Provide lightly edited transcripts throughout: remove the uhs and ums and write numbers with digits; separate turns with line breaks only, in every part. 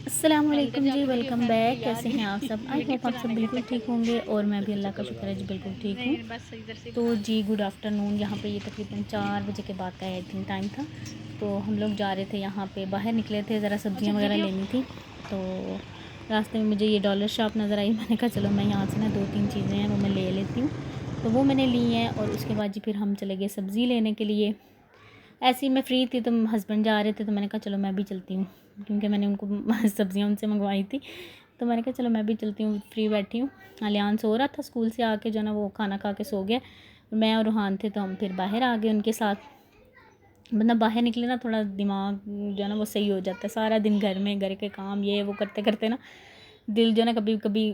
अस्सलाम वालेकुम जी, welcome back. कैसे हैं आप सब? आई होप आप सब बिल्कुल ठीक होंगे और मैं भी अल्लाह का शुक्र है जी बिल्कुल ठीक हूँ। तो जी गुड आफ्टरनून। यहाँ पे ये तकरीबन 4 बजे के बाद का आई थिंक टाइम था। तो हम लोग जा रहे थे, यहाँ पे बाहर निकले थे, ज़रा सब्जियाँ वगैरह लेनी थी। तो रास्ते में मुझे ये डॉलर शॉप नज़र आई। मैंने कहा चलो मैं यहाँ से ना 2-3 चीज़ें हैं वो मैं ले लेती हूँ। तो वो मैंने ली हैं और उसके बाद जी फिर हम चले गए सब्ज़ी लेने के लिए। ऐसे ही मैं फ्री थी तो हस्बैंड जा रहे थे तो मैंने कहा चलो मैं भी चलती हूँ, क्योंकि मैंने उनको सब्ज़ियाँ उनसे मंगवाई थी। तो मैंने कहा चलो मैं भी चलती हूँ, फ्री बैठी हूँ। अलियान सो रहा था, स्कूल से आके जो है ना वो खाना खा के सो गया। मैं और रूहान थे तो हम फिर बाहर आ गए उनके साथ। मतलब बाहर निकले ना थोड़ा दिमाग जो है ना वो सही हो जाता है। सारा दिन घर में घर के काम ये वो करते करते ना दिल जो है ना कभी कभी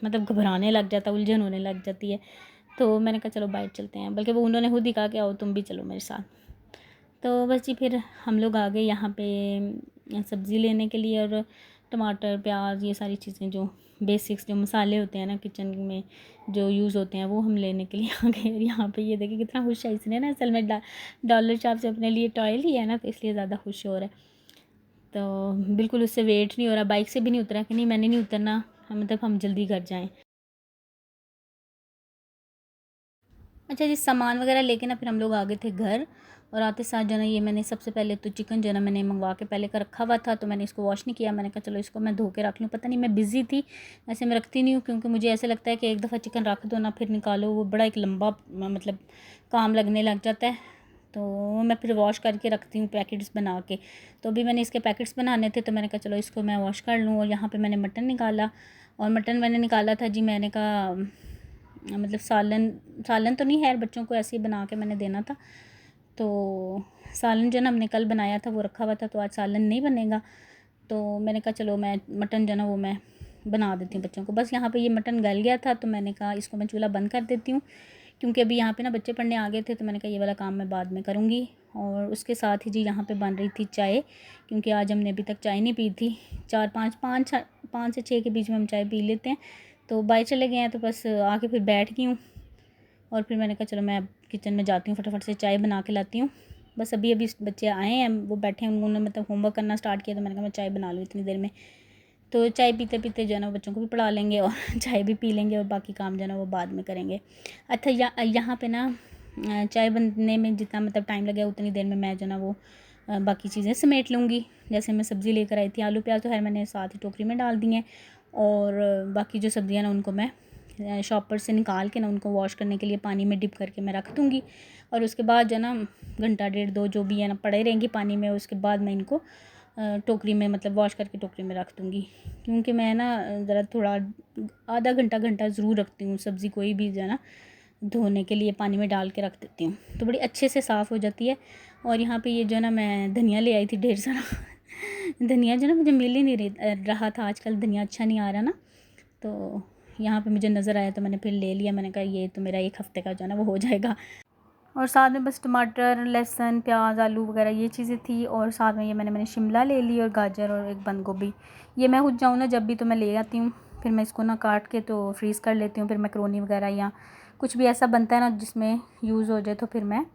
मतलब घबराने लग जाता है, उलझन होने लग जाती है। तो मैंने कहा चलो बाहर चलते हैं, बल्कि वो उन्होंने खुद ही कहा कि आओ तुम भी चलो मेरे साथ। तो बस जी फिर हम लोग आ गए यहाँ पे सब्ज़ी लेने के लिए। और टमाटर प्याज ये सारी चीज़ें जो बेसिक्स जो मसाले होते हैं ना किचन में जो यूज़ होते हैं वो हम लेने के लिए आ गए। और यहाँ पे ये देखिए कितना खुश है इसने ना, असल में डॉलर शॉप से अपने लिए टॉय लिया है ना, तो इसलिए ज़्यादा खुश हो रहा है। तो बिल्कुल उससे वेट नहीं हो रहा, बाइक से भी नहीं उतरा कि नहीं मैंने नहीं उतरना, मतलब हम जल्दी घर जाएँ। अच्छा जी, सामान वगैरह लेके ना फिर हम लोग आ गए थे घर। और आते साथ जो है ना ये मैंने सबसे पहले तो चिकन जो है ना मैंने मंगवा के पहले का रखा हुआ था, तो मैंने इसको वॉश नहीं किया। मैंने कहा चलो इसको मैं धो के रख लूँ। पता नहीं मैं बिज़ी थी, ऐसे मैं रखती नहीं हूँ, क्योंकि मुझे ऐसे लगता है कि एक दफ़ा चिकन रख दो ना फिर निकालो वो बड़ा एक लंबा मतलब काम लगने लग जाता है। तो मैं फिर वॉश करके रखती हूँ पैकेट्स बना के। तो अभी मैंने इसके पैकेट्स बनाने थे तो मैंने कहा चलो इसको मैं वॉश कर लूँ। और यहाँ पर मैंने मटन निकाला। और मटन मैंने निकाला था जी, मैंने कहा मतलब सालन सालन तो नहीं है, बच्चों को ऐसे ही बना के मैंने देना था। तो सालन जो ना हमने कल बनाया था वो रखा हुआ था, तो आज सालन नहीं बनेगा। तो मैंने कहा चलो मैं मटन जो ना वो मैं बना देती हूँ बच्चों को। बस यहाँ पे ये मटन गल गया था तो मैंने कहा इसको मैं चूल्हा बंद कर देती हूँ, क्योंकि अभी यहाँ पे ना बच्चे पढ़ने आ गए थे। तो मैंने कहा ये वाला काम मैं बाद में करूँगी। और उसके साथ ही जी यहाँ पे बन रही थी चाय, क्योंकि आज हमने अभी तक चाय नहीं पी थी। 5 से 6 के बीच में हम चाय पी लेते हैं। तो बाहर चले गए हैं तो बस आके फिर बैठ गई हूँ। और फिर मैंने कहा चलो मैं किचन में जाती हूँ, फटाफट से चाय बना के लाती हूँ। बस अभी अभी बच्चे आए हैं, वो बैठे हैं, उन्होंने मतलब होमवर्क करना स्टार्ट किया। तो मैंने कहा मैं चाय बना लूँ इतनी देर में। तो चाय पीते पीते जो है ना बच्चों को भी पढ़ा लेंगे और चाय भी पी लेंगे, और बाकी काम जो है ना वो बाद में करेंगे। अच्छा यहाँ पे ना चाय बनने में जितना मतलब टाइम लगेगा उतनी देर में मैं जो ना वो बाकी चीज़ें समेट लूँगी। जैसे मैं सब्ज़ी लेकर आई थी, आलू प्याज तो खैर मैंने साथ ही टोकरी में डाल दिए हैं। और बाकी जो सब्ज़ियाँ ना उनको मैं शॉपर से निकाल के ना उनको वॉश करने के लिए पानी में डिप करके मैं रख दूँगी। और उसके बाद जो ना घंटा डेढ़ दो जो भी है ना पड़े रहेंगी पानी में, उसके बाद मैं इनको टोकरी में मतलब वॉश करके टोकरी में रख दूँगी। क्योंकि मैं ना ज़रा थोड़ा आधा घंटा घंटा ज़रूर रखती हूँ सब्ज़ी कोई भी जो है ना धोने के लिए पानी में डाल के रख देती हूँ, तो बड़ी अच्छे से साफ़ हो जाती है। और यहाँ पे ये जो है ना मैं धनिया ले आई थी ढेर सारा। धनिया जो ना मुझे मिल ही नहीं रहा था, आजकल धनिया अच्छा नहीं आ रहा ना। तो यहाँ पे मुझे नज़र आया तो मैंने फिर ले लिया। मैंने कहा ये तो मेरा 1 हफ़्ते का जो है ना वो हो जाएगा। और साथ में बस टमाटर लहसुन प्याज आलू वगैरह ये चीज़ें थी। और साथ में ये मैंने शिमला ले ली और गाजर और एक बंद गोभी। ये मैं खुद जाऊँ ना जब भी तो मैं ले आती हूँ, फिर मैं इसको ना काट के तो फ्रीज़ कर लेती हूँ। फिर मैकरोनी वगैरह या कुछ भी ऐसा बनता है ना जिसमें यूज़ हो जाए तो फिर मैं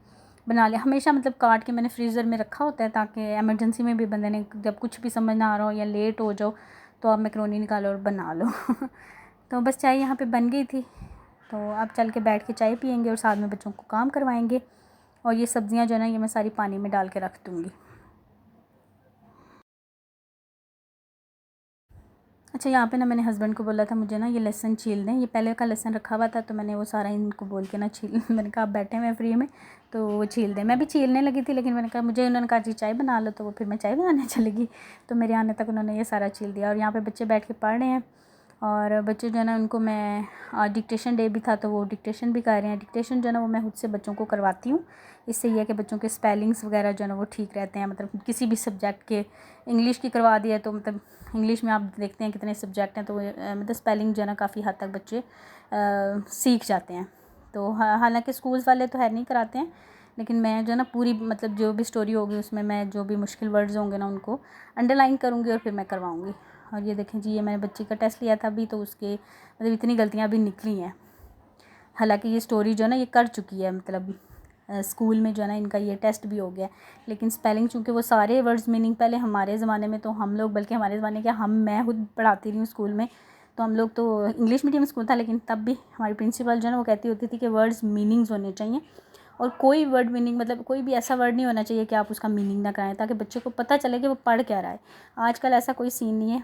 बना लिया। हमेशा मतलब काट के मैंने फ्रीज़र में रखा होता है, ताकि एमरजेंसी में भी बंदे ने जब कुछ भी समझ ना आ रहा हो या लेट हो जाओ तो आप मैकरोनी निकालो और बना लो। तो बस चाय यहाँ पे बन गई थी, तो अब चल के बैठ के चाय पियेंगे और साथ में बच्चों को काम करवाएंगे। और ये सब्ज़ियाँ जो है ना ये मैं सारी पानी में डाल के रख दूँगी। अच्छा, यहाँ पे ना मैंने हस्बैंड को बोला था मुझे ना ये लहसुन छील दें, ये पहले का लहसुन रखा हुआ था तो मैंने वो सारा इनको बोल के ना छील मैंने कहा आप बैठे हुए फ्री में तो वो छील दें। मैं भी छीलने लगी थी, लेकिन मैंने कहा मुझे उन्होंने कहा जी चाय बना लो, तो वो फिर मैं चाय बनाने चली गई। तो मेरे आने तक उन्होंने ये सारा छील दिया। और यहाँ पे बच्चे बैठ के पढ़ रहे हैं। और बच्चे जो है ना उनको मैं आज डिक्टेशन डे भी था तो वो डिक्टेशन भी कर रहे हैं। डिक्टेशन जो है ना वो मैं खुद से बच्चों को करवाती हूँ। इससे ये है कि बच्चों के स्पेलिंग्स वगैरह जो है ना वो ठीक रहते हैं। मतलब किसी भी सब्जेक्ट के, इंग्लिश की करवा दिया तो मतलब इंग्लिश में आप देखते हैं कितने सब्जेक्ट हैं, तो मतलब स्पेलिंग जो है ना काफ़ी हद तक बच्चे सीख जाते हैं। तो हालांकि स्कूल्स वाले तो है नहीं कराते हैं, लेकिन मैं जो है ना पूरी मतलब जो भी स्टोरी होगी उसमें मैं जो भी मुश्किल वर्ड्स होंगे ना उनको अंडरलाइन करूँगी और फिर मैं करवाऊँगी। और ये देखें जी, ये मैंने बच्चे का टेस्ट लिया था अभी, तो उसके मतलब इतनी गलतियाँ अभी निकली हैं। हालांकि ये स्टोरी जो है ना ये कर चुकी है, मतलब स्कूल में जो है ना इनका ये टेस्ट भी हो गया, लेकिन स्पेलिंग चूँकि वो सारे वर्ड्स मीनिंग पहले हमारे ज़माने में तो हम लोग, बल्कि हमारे ज़माने क्या, मैं खुद पढ़ाती रही हूँ स्कूल में, तो हम लोग तो इंग्लिश मीडियम स्कूल था, लेकिन तब भी हमारी प्रिंसिपल जो है ना वो कहती होती थी कि वर्ड्स मीनिंग्स होने चाहिए, और कोई वर्ड मीनिंग मतलब कोई भी ऐसा वर्ड नहीं होना चाहिए कि आप उसका मीनिंग ना कराएं, ताकि बच्चे को पता चले कि वो पढ़ क्या रहा है। आजकल ऐसा कोई सीन नहीं है,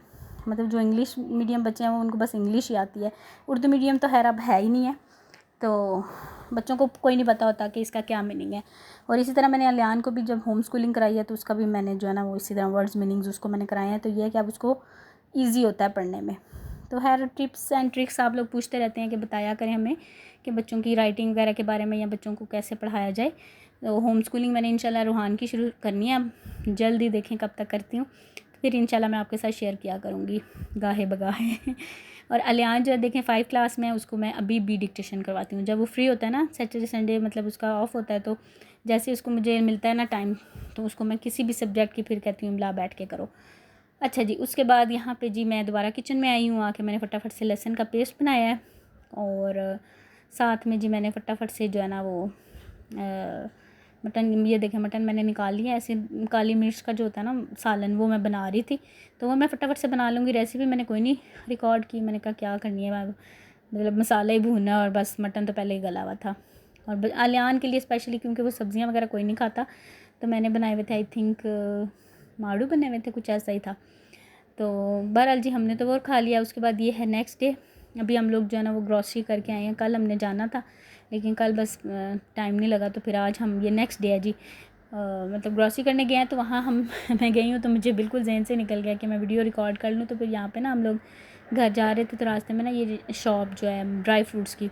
मतलब जो इंग्लिश मीडियम बच्चे हैं वो उनको बस इंग्लिश ही आती है, उर्दू मीडियम तो खैर अब है ही नहीं है, तो बच्चों को कोई नहीं पता होता कि इसका क्या मीनिंग है। और इसी तरह मैंने अलियान को भी जब होम स्कूलिंग कराई है तो उसका भी मैंने जो है ना वो इसी तरह वर्ड्स मीनिंग्स उसको मैंने कराए हैं, तो ये है कि अब उसको ईजी होता है पढ़ने में। तो खैर टिप्स एंड ट्रिक्स आप लोग पूछते रहते हैं कि बताया करें हमें कि बच्चों की राइटिंग वगैरह के बारे में या बच्चों को कैसे पढ़ाया जाए। तो होम स्कूलिंग मैंने इंशाल्लाह रूहान की शुरू करनी है, अब जल्दी देखें कब तक करती हूँ, फिर इंशाल्लाह मैं आपके साथ शेयर किया करूँगी गाहे बगाहे। और अलियान जो है देखें 5 क्लास में, उसको मैं अभी भी डिक्टेशन करवाती हूँ, जब वो फ्री होता है ना सैटरडे संडे, मतलब उसका ऑफ होता है, तो जैसे उसको मुझे मिलता है ना टाइम, तो उसको मैं किसी भी सब्जेक्ट की फिर कहती हूँ ला बैठ के करो। अच्छा जी, उसके बाद यहाँ पे जी मैं दोबारा किचन में आई हूँ, आके मैंने फटाफट से लहसुन का पेस्ट बनाया है, और साथ में जी मैंने फटाफट से जो है ना वो मटन, ये देखें मटन मैंने निकाल लिया, ऐसे काली मिर्च का जो होता है ना सालन, वो मैं बना रही थी, तो वो मैं फटाफट से बना लूँगी। रेसिपी मैंने कोई नहीं रिकॉर्ड की, मैंने कहा क्या करनी है, मतलब मसाला ही भूनना और बस, मटन तो पहले ही गला हुआ था। और अलियान के लिए स्पेशली क्योंकि वो सब्ज़ियाँ वगैरह कोई नहीं खाता, तो मैंने बनाए हुए थे, आई थिंक माड़ू बने हुए थे, कुछ ऐसा ही था। तो बहरहाल जी हमने तो वो खा लिया। उसके बाद ये है नेक्स्ट डे, अभी हम लोग जो है ना वो ग्रॉसरी करके आए हैं, कल हमने जाना था लेकिन कल बस टाइम नहीं लगा, तो फिर आज हम, ये नेक्स्ट डे है जी, मतलब ग्रॉसरी करने गए हैं, तो वहाँ हम मैं गई हूँ तो मुझे बिल्कुल जहन से निकल गया कि मैं वीडियो रिकॉर्ड कर लूँ। तो फिर यहाँ पे ना हम लोग घर जा रहे थे, तो रास्ते में ना ये शॉप जो है ड्राई फ्रूट्स की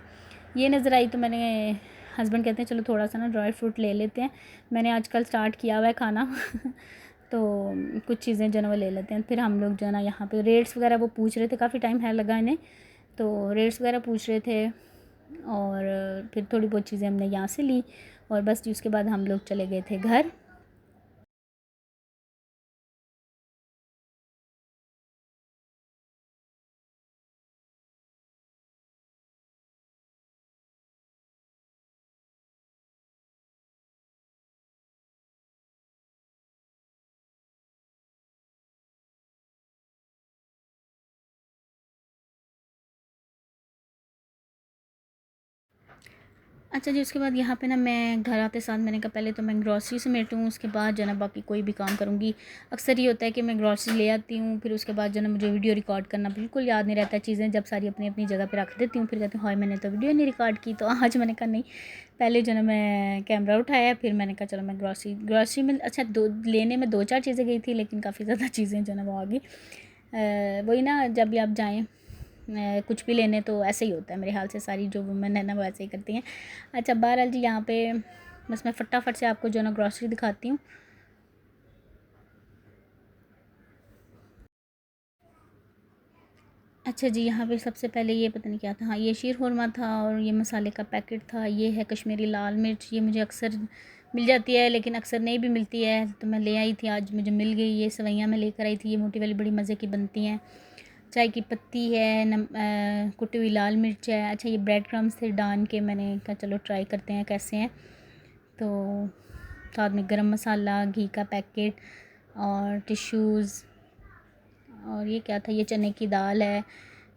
ये नज़र आई, तो मैंने, हस्बैंड कहते हैं चलो थोड़ा सा ना ड्राई फ्रूट ले लेते हैं, मैंने आजकल स्टार्ट किया हुआ है खाना तो कुछ चीज़ें जो है ना वो ले लेते हैं। फिर हम लोग जो है ना यहाँ पे रेट्स वगैरह वो पूछ रहे थे, काफ़ी टाइम है लगा इन्हें, तो रेट्स वगैरह पूछ रहे थे, और फिर थोड़ी बहुत चीज़ें हमने यहाँ से ली, और बस जी उसके बाद हम लोग चले गए थे घर। अच्छा जी, उसके बाद यहाँ पे ना मैं घर आते साथ मैंने कहा पहले तो मैं ग्रॉसरी समेटूँ, उसके बाद जो है ना बाकी कोई भी काम करूँगी। अक्सर ये होता है कि मैं ग्रॉसरी ले आती हूँ, फिर उसके बाद जो है ना मुझे वीडियो रिकॉर्ड करना बिल्कुल याद नहीं रहता, चीज़ें जब सारी अपनी अपनी जगह पे रख देती हूँ, फिर कहती हूँ हाय मैंने तो वीडियो नहीं रिकॉर्ड की। तो आज मैंने कहा नहीं, पहले जो है ना मैं कैमरा उठाया, फिर मैंने कहा चलो मैं ग्रॉसरी में, अच्छा दो लेने में 2-4 चीज़ें गई थी, लेकिन काफ़ी ज़्यादा चीज़ें जो है ना वो आ गई। वही ना, जब भी आप जाएँ कुछ भी लेने तो ऐसे ही होता है मेरे ख्याल से, सारी जो वुमेन है ना वो ऐसे ही करती हैं। अच्छा बहरहाल जी यहाँ पे बस मैं फटाफट से आपको जो है ना ग्रॉसरी दिखाती हूँ। अच्छा जी, यहाँ पे सबसे पहले ये पता नहीं क्या था, हाँ ये शीर खुरमा था, और ये मसाले का पैकेट था, ये है कश्मीरी लाल मिर्च, ये मुझे अक्सर मिल जाती है लेकिन अक्सर नहीं भी मिलती है, तो मैं ले आई थी, आज मुझे मिल गई। ये सवैयाँ मैं लेकर आई थी, ये मोटी वाली बड़ी मज़े की बनती हैं। चाय की पत्ती है, कुटी हुई लाल मिर्च है। अच्छा ये ब्रेड क्रम्स थे डान के, मैंने कहा चलो ट्राई करते हैं कैसे हैं। तो साथ में गरम मसाला, घी का पैकेट और टिश्यूज़, और ये क्या था, ये चने की दाल है,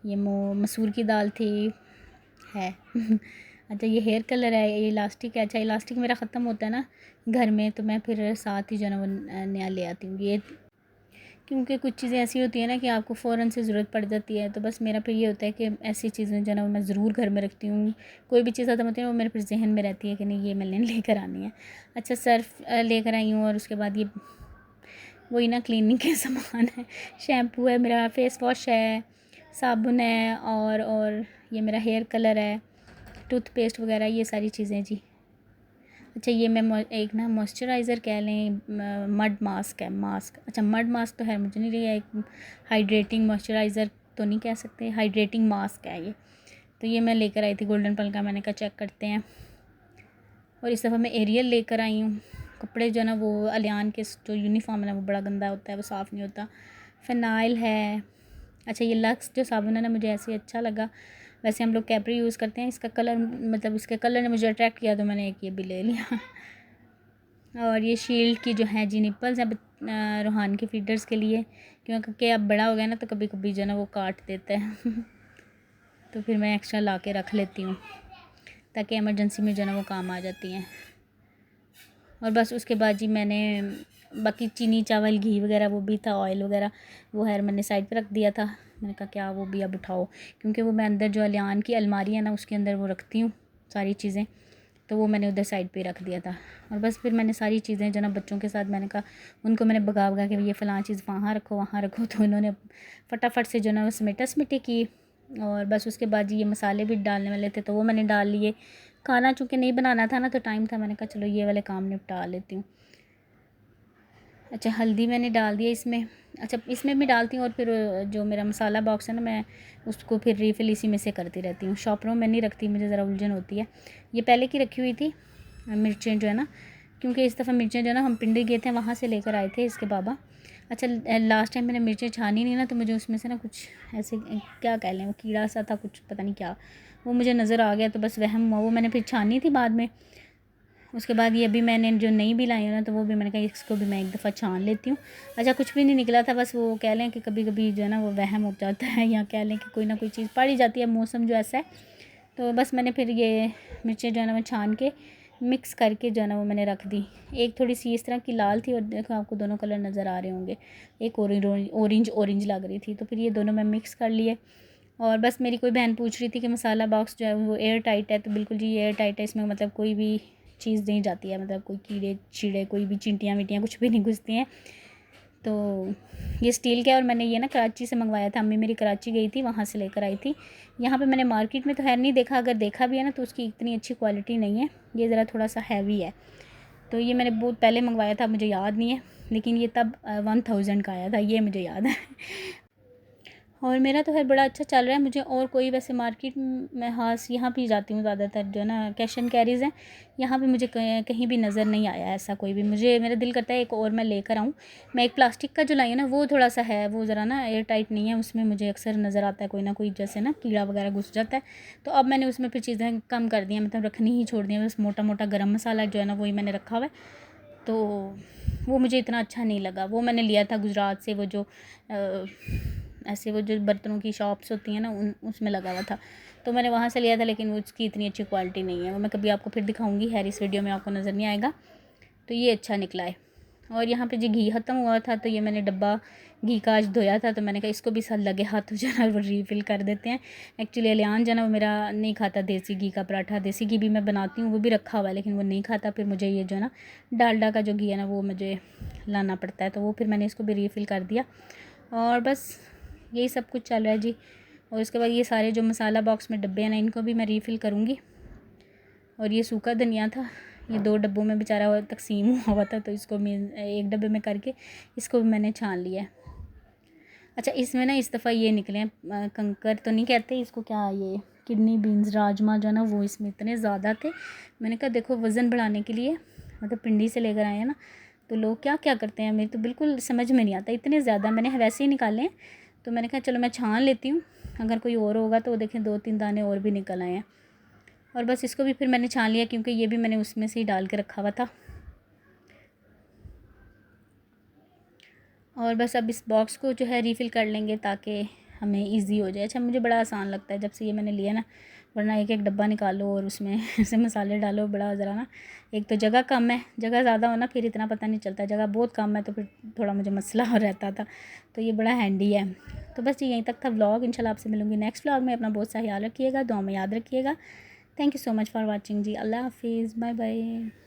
ये मसूर की दाल थी है अच्छा ये हेयर कलर है, ये इलास्टिक है। अच्छा इलास्टिक मेरा ख़त्म होता है ना घर में, तो मैं फिर साथ ही जो है ना वो नया ले आती हूँ ये, क्योंकि कुछ चीज़ें ऐसी होती हैं ना कि आपको फ़ौरन से ज़रूरत पड़ जाती है, तो बस मेरा फिर ये होता है कि ऐसी चीज़ें जो है ना वो मैं ज़रूर घर में रखती हूँ। कोई भी चीज़ ख़त्म होती है वो मेरे फिर जहन में रहती है कि नहीं ये मैंने लेकर आनी है। अच्छा सर्फ लेकर आई हूँ, और उसके बाद ये वही ना क्लीनिंग के सामान है, शैम्पू है मेरा, फेस वॉश है, साबुन है, और ये मेरा हेयर कलर है, टूथपेस्ट वगैरह, ये सारी चीज़ें जी। अच्छा ये मैं एक ना मॉइस्चराइज़र कह लें, मड मास्क है, मास्क, अच्छा मड मास्क तो है मुझे नहीं रही है, एक हाइड्रेटिंग मॉइस्चराइज़र तो नहीं कह सकते, हाइड्रेटिंग मास्क है ये। तो ये मैं लेकर आई थी गोल्डन पल का, मैंने कहा चेक करते हैं। और इस दफ़ा मैं एरियल लेकर आई हूँ। कपड़े जो है ना वो अलियान के जो यूनिफॉर्म है ना वो बड़ा गंदा होता है, वो साफ़ नहीं होता। फ़िनाइल है। अच्छा ये लक्स जो साबुन है ना मुझे ऐसे अच्छा लगा, वैसे हम लोग कैपरी यूज़ करते हैं। इसका कलर मतलब इसके कलर ने मुझे अट्रैक्ट किया तो मैंने एक ये भी ले लिया। और ये शील्ड की जो है जी निप्पल्स हैं रूहान के फीडर्स के लिए, क्योंकि अब बड़ा हो गया ना तो कभी कभी जो है ना वो काट देता है। तो फिर मैं एक्स्ट्रा ला के रख लेती हूँ ताकि इमरजेंसी में जो है ना वो काम आ जाती हैं। और बस उसके बाद जी मैंने बाकी चीनी चावल घी वगैरह वो भी था, ऑयल वगैरह वो है मैंने साइड पे रख दिया था। मैंने कहा क्या वो भी अब उठाओ, क्योंकि वो मैं अंदर जो अलियान की अलमारी है ना उसके अंदर वो रखती हूँ सारी चीज़ें, तो वो मैंने उधर साइड पे रख दिया था। और बस फिर मैंने सारी चीज़ें जो ना बच्चों के साथ मैंने कहा उनको मैंने भगा भगा के ये फ़लाँ चीज़ वहाँ रखो वहाँ रखो, तो उन्होंने फटाफट से जो ना वो समेटा समेटी की। और बस उसके बाद ये मसाले भी डालने वाले थे तो वो मैंने डाल लिए। खाना चूँकि नहीं बनाना था ना तो टाइम था, मैंने कहा चलो ये वाले काम निपटा लेती हूँ। अच्छा हल्दी मैंने डाल दिया इसमें, अच्छा इसमें भी डालती हूँ। और फिर जो मेरा मसाला बॉक्स है ना मैं उसको फिर रीफ़िल इसी में से करती रहती हूँ। शॉपरों में नहीं रखती, मुझे ज़रा उलझन होती है। ये पहले की रखी हुई थी मिर्चें जो है ना, क्योंकि इस दफ़ा मिर्चें जो है ना हम पिंडी गए थे वहाँ से लेकर आए थे इसके बाबा। अच्छा लास्ट टाइम मैंने मिर्चें छानी नहीं ना तो मुझे उसमें से ना कुछ ऐसे क्या कह लें वो कीड़ा सा था कुछ पता नहीं क्या, वो मुझे नज़र आ गया तो बस वहम हुआ, वो मैंने फिर छानी थी बाद में। उसके बाद ये भी मैंने जो नई भी लाई हूँ ना तो वो भी मैंने कहा इसको भी मैं एक दफ़ा छान लेती हूँ। अच्छा कुछ भी नहीं निकला था, बस वो कह लें कि कभी कभी जो है ना वो वहम हो जाता है या कह लें कि कोई ना कोई चीज़ पड़ ही जाती है, मौसम जो ऐसा है। तो बस मैंने फिर ये मिर्चें जो है ना वो छान के मिक्स करके जो है ना वो मैंने रख दी। एक थोड़ी सी इस तरह की लाल थी और देखो आपको दोनों कलर नज़र आ रहे होंगे, एक ऑरेंज लग रही थी, तो फिर ये दोनों मैं मिक्स कर लिए। और बस मेरी कोई बहन पूछ रही थी कि मसाला बॉक्स जो है वो एयर टाइट है, तो बिल्कुल जी एयर टाइट है, इसमें मतलब कोई भी चीज़ नहीं जाती है, मतलब कोई कीड़े छीड़े कोई भी चींटियाँ वीटियाँ कुछ भी नहीं घुसती हैं। तो ये स्टील का है और मैंने ये ना कराची से मंगवाया था, अम्मी मेरी कराची गई थी वहाँ से लेकर आई थी। यहाँ पे मैंने मार्केट में तो खैर नहीं देखा, अगर देखा भी है ना तो उसकी इतनी अच्छी क्वालिटी नहीं है, ये ज़रा थोड़ा सा हैवी है। तो ये मैंने बहुत पहले मंगवाया था, मुझे याद नहीं है, लेकिन ये तब 1000 का आया था, ये मुझे याद है। और मेरा तो खैर बड़ा अच्छा चल रहा है। मुझे और कोई वैसे मार्केट में हाँ यहाँ भी जाती हूँ ज़्यादातर जो है ना कैश एंड कैरीज़ हैं, यहाँ भी मुझे कहीं भी नज़र नहीं आया ऐसा कोई भी। मुझे मेरा दिल करता है एक और मैं लेकर आऊँ। मैं एक प्लास्टिक का जो लाई हूँ ना वो थोड़ा सा है, वो ज़रा ना एयर टाइट नहीं है, उसमें मुझे अक्सर नज़र आता है कोई ना कोई जैसे ना कीड़ा वगैरह घुस जाता है। तो अब मैंने उसमें फिर चीज़ें कम कर दी हैं, मतलब रखनी ही छोड़ दी हैं। बस मोटा मोटा गर्म मसाला जो है ना वही मैंने रखा हुआ है, तो वो मुझे इतना अच्छा नहीं लगा। वो मैंने लिया था गुजरात से, वो जो ऐसे वो जो बर्तनों की शॉप्स होती हैं ना उसमें लगा हुआ था, तो मैंने वहाँ से लिया था, लेकिन वो उसकी इतनी अच्छी क्वालिटी नहीं है। वो मैं कभी आपको फिर दिखाऊंगी, खैर इस वीडियो में आपको नज़र नहीं आएगा। तो ये अच्छा निकला है। और यहाँ पे जो घी ख़त्म हुआ था तो ये मैंने डब्बा घी का आज धोया था, तो मैंने कहा इसको भी साथ लगे हाथों जो है ना वो रीफ़िल कर देते हैं। एक्चुअली अलियान जो है ना वो मेरा नहीं खाता देसी घी का पराठा, देसी घी भी मैं बनाती हूँ वो भी रखा हुआ है, लेकिन वो नहीं खाता। फिर मुझे ये जो है ना डालडा का जो घी है ना वो मुझे लाना पड़ता है, तो वो फिर मैंने इसको भी रीफ़िल कर दिया। और बस यही सब कुछ चल रहा है जी। और उसके बाद ये सारे जो मसाला बॉक्स में डब्बे हैं ना इनको भी मैं रीफ़िल करूँगी। और ये सूखा धनिया था, ये 2 डब्बों में बेचारा तकसीम हुआ था, तो इसको मैं एक डब्बे में करके इसको भी मैंने छान लिया है। अच्छा इसमें ना इस दफ़ा ये निकले हैं कंकर तो नहीं कहते इसको, क्या ये किडनी बीन्स राजमा जो है ना वो इसमें इतने ज़्यादा थे। मैंने कहा देखो वज़न बढ़ाने के लिए मतलब पिंडी से लेकर आए हैं ना, तो लोग क्या क्या करते हैं, मेरी तो बिल्कुल समझ में नहीं आता, इतने ज़्यादा मैंने वैसे ही निकाले हैं। तो मैंने कहा चलो मैं छान लेती हूँ, अगर कोई और होगा तो वो देखें 2-3 दाने और भी निकल आए हैं। और बस इसको भी फिर मैंने छान लिया, क्योंकि ये भी मैंने उसमें से ही डाल के रखा हुआ था। और बस अब इस बॉक्स को जो है रीफ़िल कर लेंगे ताकि हमें इजी हो जाए। अच्छा मुझे बड़ा आसान लगता है जब से ये मैंने लिया ना, वरना एक एक डब्बा निकालो और उसमें ऐसे मसाले डालो, बड़ा ज़रा ना एक तो जगह कम है, जगह ज़्यादा हो ना फिर इतना पता नहीं चलता, जगह बहुत कम है तो फिर थोड़ा मुझे मसला हो रहता था, तो ये बड़ा हैंडी है। तो बस यहीं तक था व्लॉग, इंशाल्लाह आपसे मिलूँगी नेक्स्ट व्लॉग में। अपना बहुत सा ख्याल रखिएगा, दुआ में याद रखिएगा। Thank you so much for watching जी। अल्लाह हाफिज़, बाय बाय।